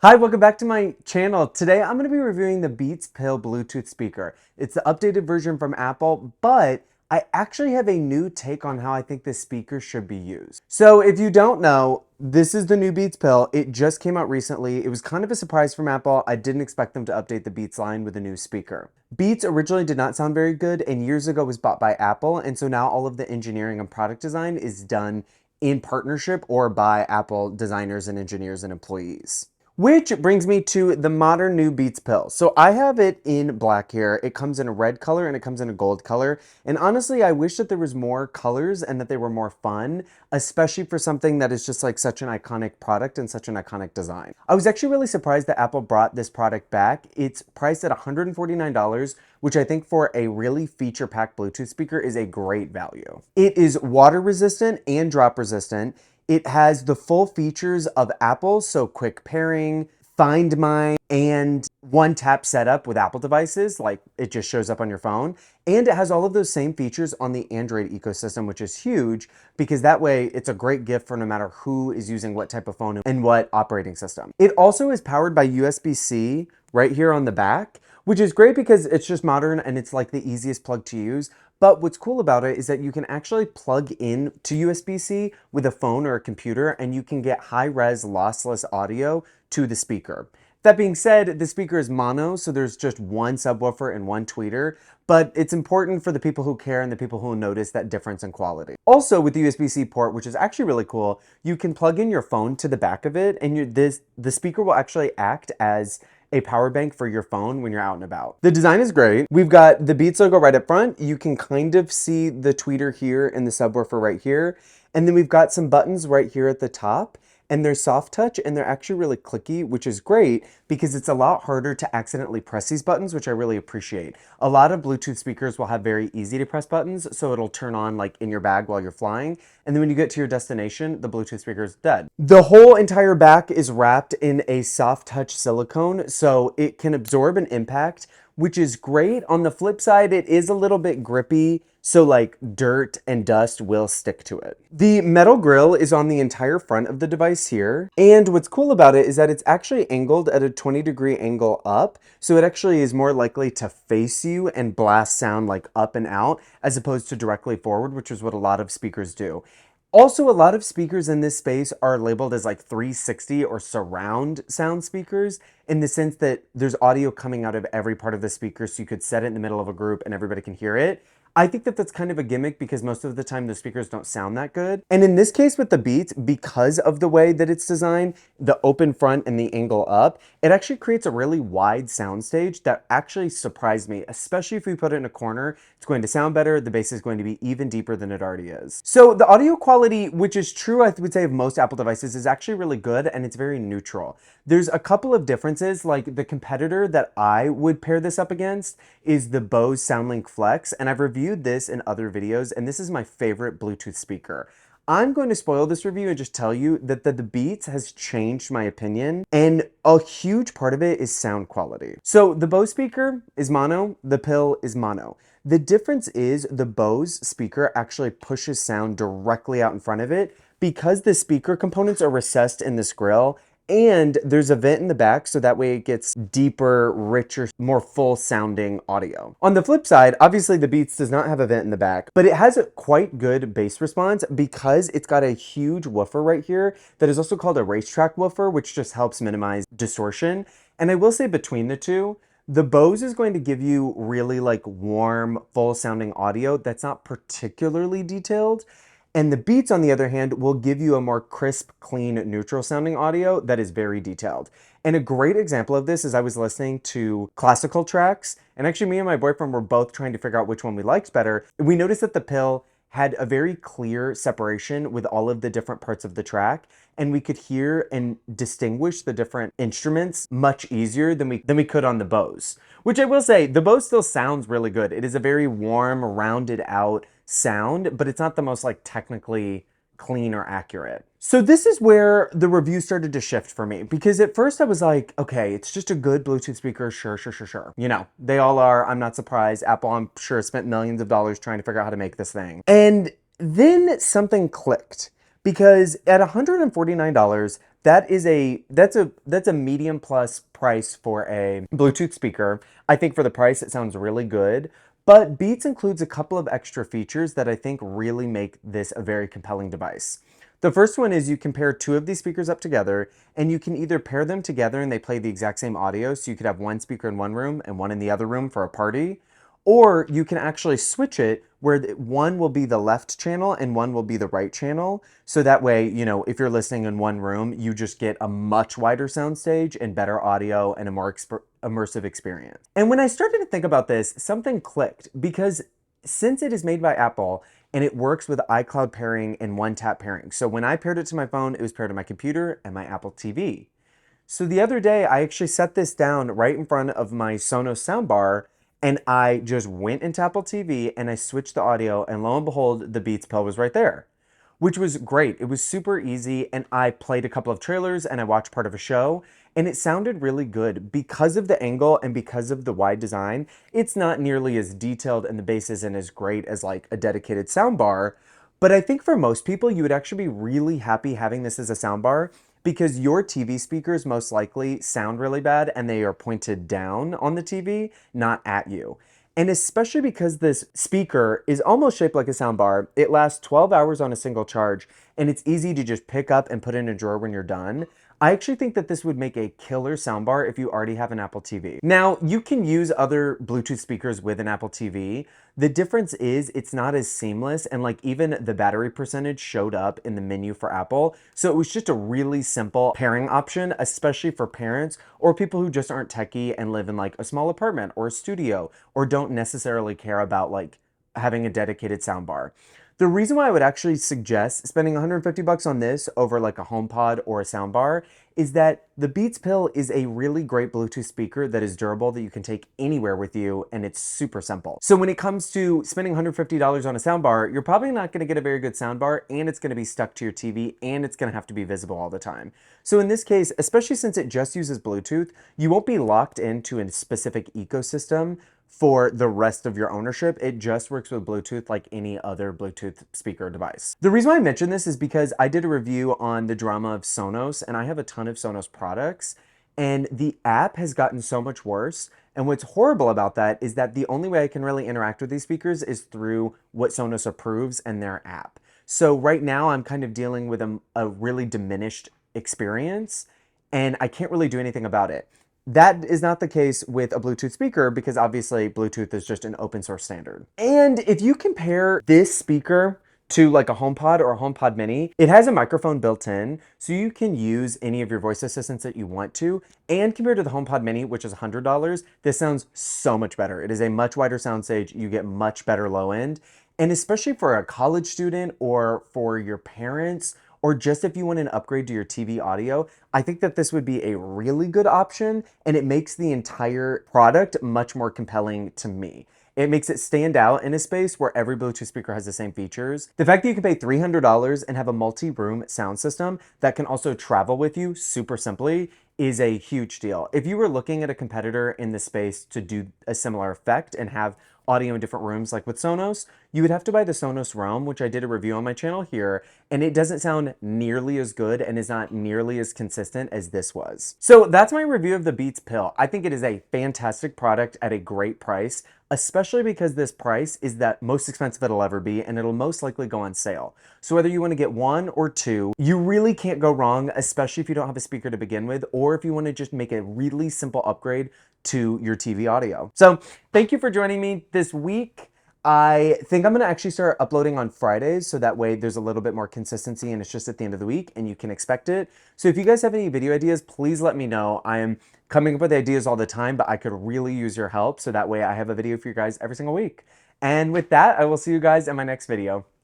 Hi, welcome back to my channel. Today I'm going to be reviewing the Beats Pill Bluetooth speaker. It's the updated version from Apple, but I actually have a new take on how I think this speaker should be used. So if you don't know, this is the new Beats Pill. It just came out recently. It was kind of a surprise from Apple. I didn't expect them to update the Beats line with a new speaker. Beats originally did not sound very good and years ago was bought by Apple, and so now all of the engineering and product design is done in partnership or by Apple designers and engineers and employees. Which brings me to the modern new Beats Pill. So I have it in black here. It comes in a red color and it comes in a gold color. And honestly, I wish that there was more colors and that they were more fun, especially for something that is just like such an iconic product and such an iconic design. I was actually really surprised that Apple brought this product back. It's priced at $149, which I think for a really feature-packed Bluetooth speaker is a great value. It is water resistant and drop resistant. It has the full features of Apple, so quick pairing, Find My, and one-tap setup with Apple devices, like it just shows up on your phone. And it has all of those same features on the Android ecosystem, which is huge because that way it's a great gift for no matter who is using what type of phone and what operating system. It also is powered by USB-C right here on the back, which is great because it's just modern and it's like the easiest plug to use. But what's cool about it is that you can actually plug in to USB-C with a phone or a computer and you can get high-res lossless audio to the speaker. That being said, the speaker is mono, so there's just one subwoofer and one tweeter, but it's important for the people who care and the people who notice that difference in quality. Also with the USB-C port, which is actually really cool, you can plug in your phone to the back of it and the speaker will actually act as a power bank for your phone when you're out and about. The design is great. We've got the Beats logo right up front. You can kind of see the tweeter here and the subwoofer right here. And then we've got some buttons right here at the top. And they're soft touch and they're actually really clicky, which is great because it's a lot harder to accidentally press these buttons, which I really appreciate. A lot of Bluetooth speakers will have very easy to press buttons, so it'll turn on like in your bag while you're flying. And then when you get to your destination, the Bluetooth speaker is dead. The whole entire back is wrapped in a soft touch silicone, so it can absorb an impact, which is great. On the flip side, it is a little bit grippy, so like dirt and dust will stick to it. The metal grill is on the entire front of the device here. And what's cool about it is that it's actually angled at a 20-degree angle up. So it actually is more likely to face you and blast sound like up and out as opposed to directly forward, which is what a lot of speakers do. Also, a lot of speakers in this space are labeled as like 360 or surround sound speakers in the sense that there's audio coming out of every part of the speaker, so you could set it in the middle of a group and everybody can hear it. I think that that's kind of a gimmick because most of the time the speakers don't sound that good. And in this case with the Beats, because of the way that it's designed, the open front and the angle up, it actually creates a really wide soundstage that actually surprised me, especially if we put it in a corner. It's going to sound better. The bass is going to be even deeper than it already is. So the audio quality, which is true, I would say, of most Apple devices, is actually really good and it's very neutral. There's a couple of differences, like the competitor that I would pair this up against is the Bose SoundLink Flex, and I've reviewed this in other videos, and this is my favorite Bluetooth speaker. I'm going to spoil this review and just tell you that the Beats has changed my opinion, and a huge part of it is sound quality. So the Bose speaker is mono, the Pill is mono. The difference is the Bose speaker actually pushes sound directly out in front of it because the speaker components are recessed in this grill. And there's a vent in the back, so that way it gets deeper, richer, more full sounding audio. On the flip side, obviously the Beats does not have a vent in the back, but it has a quite good bass response because it's got a huge woofer right here that is also called a racetrack woofer, which just helps minimize distortion. And I will say between the two, the Bose is going to give you really like warm, full sounding audio that's not particularly detailed. And the Beats, on the other hand, will give you a more crisp, clean, neutral sounding audio that is very detailed. And a great example of this is I was listening to classical tracks, and actually me and my boyfriend were both trying to figure out which one we liked better. We noticed that the Pill had a very clear separation with all of the different parts of the track, and we could hear and distinguish the different instruments much easier than we could on the Bose. Which I will say, the Bose still sounds really good. It is a very warm, rounded out sound, but it's not the most like technically clean or accurate. So this is where the review started to shift for me, because at first I was like, okay, it's just a good Bluetooth speaker, sure. You know, they all are, I'm not surprised. Apple, I'm sure, spent millions of dollars trying to figure out how to make this thing. And then something clicked, because at $149, that's a medium plus price for a Bluetooth speaker. I think for the price it sounds really good, but Beats includes a couple of extra features that I think really make this a very compelling device. The first one is you can pair two of these speakers up together, and you can either pair them together and they play the exact same audio, so you could have one speaker in one room and one in the other room for a party, or you can actually switch it where one will be the left channel and one will be the right channel. So that way, if you're listening in one room, you just get a much wider soundstage and better audio and a more immersive experience. And when I started to think about this, something clicked, because since it is made by Apple and it works with iCloud pairing and one tap pairing. So when I paired it to my phone, it was paired to my computer and my Apple TV. So the other day, I actually set this down right in front of my Sonos soundbar, and I just went into Apple TV and I switched the audio, and lo and behold, the Beats Pill was right there, which was great. It was super easy, and I played a couple of trailers and I watched part of a show, and it sounded really good because of the angle and because of the wide design. It's not nearly as detailed and the bass isn't as great as like a dedicated soundbar, but I think for most people, you would actually be really happy having this as a soundbar, because your TV speakers most likely sound really bad and they are pointed down on the TV, not at you. And especially because this speaker is almost shaped like a soundbar, it lasts 12 hours on a single charge, and it's easy to just pick up and put in a drawer when you're done. I actually think that this would make a killer soundbar if you already have an Apple TV. Now, you can use other Bluetooth speakers with an Apple TV. The difference is it's not as seamless, and like even the battery percentage showed up in the menu for Apple. So it was just a really simple pairing option, especially for parents or people who just aren't techie and live in like a small apartment or a studio, or don't necessarily care about like having a dedicated soundbar. The reason why I would actually suggest spending $150 on this over like a HomePod or a soundbar is that the Beats Pill is a really great Bluetooth speaker that is durable, that you can take anywhere with you, and it's super simple. So when it comes to spending $150 on a soundbar, you're probably not going to get a very good soundbar, and it's going to be stuck to your TV, and it's going to have to be visible all the time. So in this case, especially since it just uses Bluetooth, you won't be locked into a specific ecosystem for the rest of your ownership. It just works with Bluetooth like any other Bluetooth speaker device. The reason why I mention this is because I did a review on the drama of Sonos, and I have a ton of Sonos products, and the app has gotten so much worse. And what's horrible about that is that the only way I can really interact with these speakers is through what Sonos approves and their app. So right now I'm kind of dealing with a really diminished experience, and I can't really do anything about it. That is not the case with a Bluetooth speaker, because obviously Bluetooth is just an open source standard. And if you compare this speaker to like a HomePod or a HomePod Mini, it has a microphone built in, so you can use any of your voice assistants that you want to. And compared to the HomePod Mini, which is $100, this sounds so much better. It is a much wider soundstage. You get much better low end. And especially for a college student or for your parents, or just if you want an upgrade to your TV audio, I think that this would be a really good option, and it makes the entire product much more compelling to me. It makes it stand out in a space where every Bluetooth speaker has the same features. The fact that you can pay $300 and have a multi-room sound system that can also travel with you super simply is a huge deal. If you were looking at a competitor in the space to do a similar effect and have audio in different rooms like with Sonos, you would have to buy the Sonos Roam, which I did a review on my channel here, and it doesn't sound nearly as good and is not nearly as consistent as this was. So that's my review of the Beats Pill. I think it is a fantastic product at a great price, especially because this price is the most expensive it'll ever be, and it'll most likely go on sale. So whether you want to get one or two, you really can't go wrong, especially if you don't have a speaker to begin with, or if you want to just make a really simple upgrade to your TV audio. So thank you for joining me this week. I think I'm going to actually start uploading on Fridays, so that way there's a little bit more consistency and it's just at the end of the week and you can expect it. So if you guys have any video ideas, please let me know. I am coming up with ideas all the time, but I could really use your help, so that way I have a video for you guys every single week. And with that, I will see you guys in my next video.